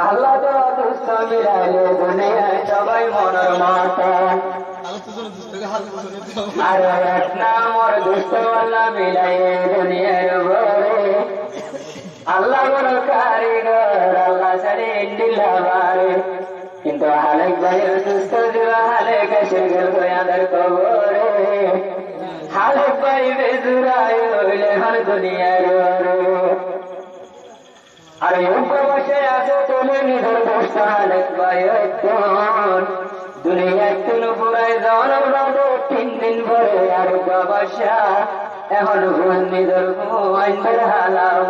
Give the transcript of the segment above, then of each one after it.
আল্লাহ দুষ্ট মিলাইলে দুনিয়ায় সবাই মনের মতন আর এক নামর দুষ্ট আল্লাহ মিলাইলে দুনিয়ার বরে আল্লাহ বড় কারিগর আল্লাহ সারি দিল্লা বারে কিন্তু হালেক ভাইয়ের দুষ্ট দিবা হালেক এসে গেল আমাদের কবরে হালেক ভাই বেজুরাই হইলে হর দুনিয়ার বরে আর বসে আছে তুমি নিজের দোষ হালেক ভাই দুনিয়ায় তুল পুরাই যাওয়ার বাদে 3 দিন পরে আর বাবাসা এখন ভুল নিজের আইনের হালাম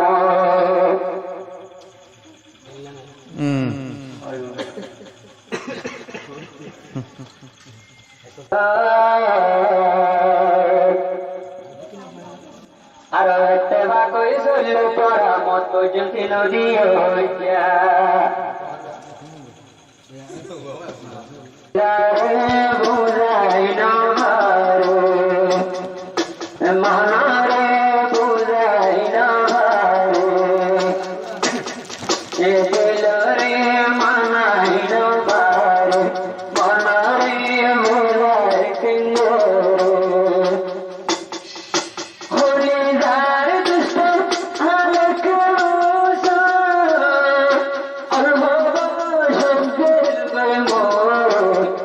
আর একটা বা কই চলল তোরা মত পর্যন্ত নদী হইয়া বুঝাই না মানারে বুঝাই না রে মানাই না মানারে বুঝাই কিঙ্গ হরিদার দুষ্ট হালক আর বাবা শব্দের গল্প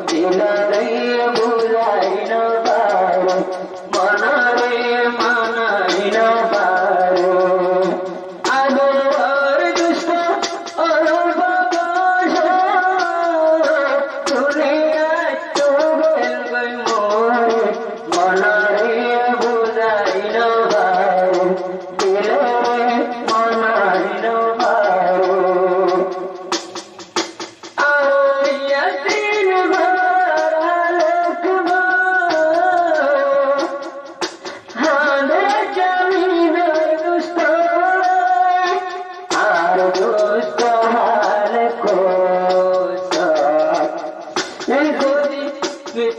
দিলারে বুঝাই না মানারে মানাই না আগর দুষ্ট আর বাবা দুনিয়ায় তো গল্প মানারে বুঝাই না দিলারে মানাই না দিন ভর হালক হালে জমিদার দুষ্ট আর দুষ্ট হালক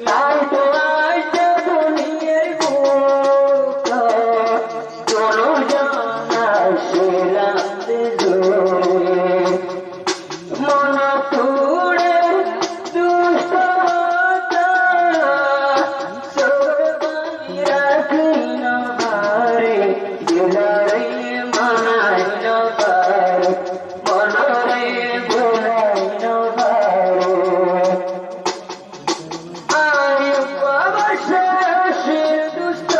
তাই তো আজ দুনিয়ার বুক কোনো জানা শিলাম মন তুড়ে দুষ্ট রাখি না পারে দিলারে মানাই না পারে মনরে ভুলাই না পারে আয় বাবা শেষের দুষ্ট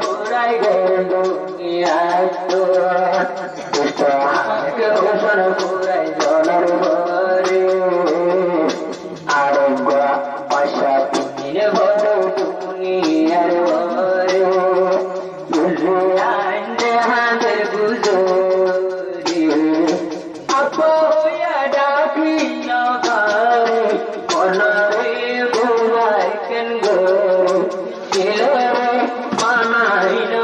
বুড়াই গেল দুষ্ট হাকে ওষণ পুরাই জলের ভরে আরোগ্য পয়সা কিনে ভর দুনিয়ার ভরে বুঝে আইনে হাতে গুজরি আপয়া ডাকি না পারে মনরে বুঝাই কেন গো দিলরে মানাই না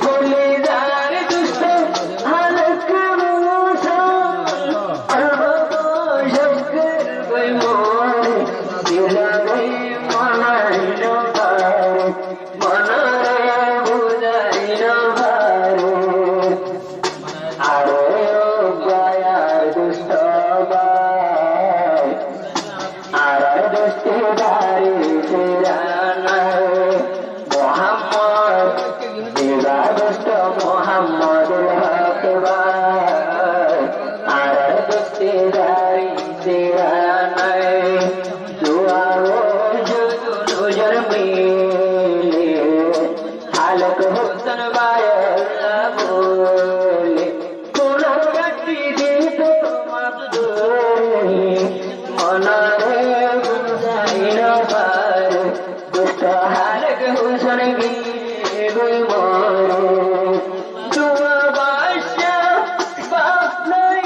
হলিদার দুষ্ট হালক আর বাবা শঙ্কর গই মরে দিলরে মানাই না মনরে বুঝাই না আরে গয়ার দুষ্ট আর দুষ্টি দারি মোহাম্মদ দিবা দুষ্ট মোহাম্মদ হক আর দুষ্টি দারি দুয়ারো জুজুর মিলে হালক হোসেন বায়লা বলে কোন গাটি দিত মাবদুরি মনরে বুঝাই না পারে দুষ্ট হালক হোসেন গিয়ে গই মরে দুয়া বাদশা বাপ নাই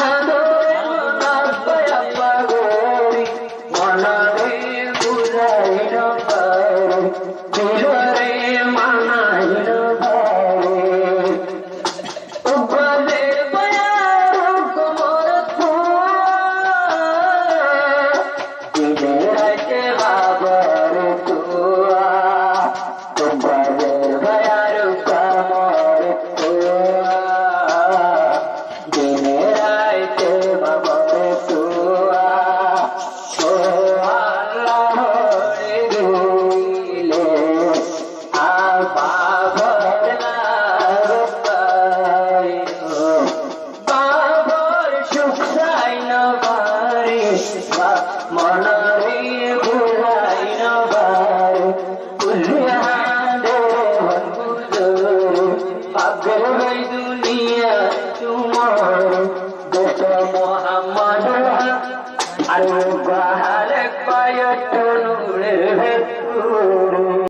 আদরে নাব্বায়া পাগরি মনরে ঘুরাই নবার কুলিয়াদে বন্ধুর পাগল হই দুনিয়া তোমার দোস্ত মোহাম্মদ আর বাহার পায়ত নূরে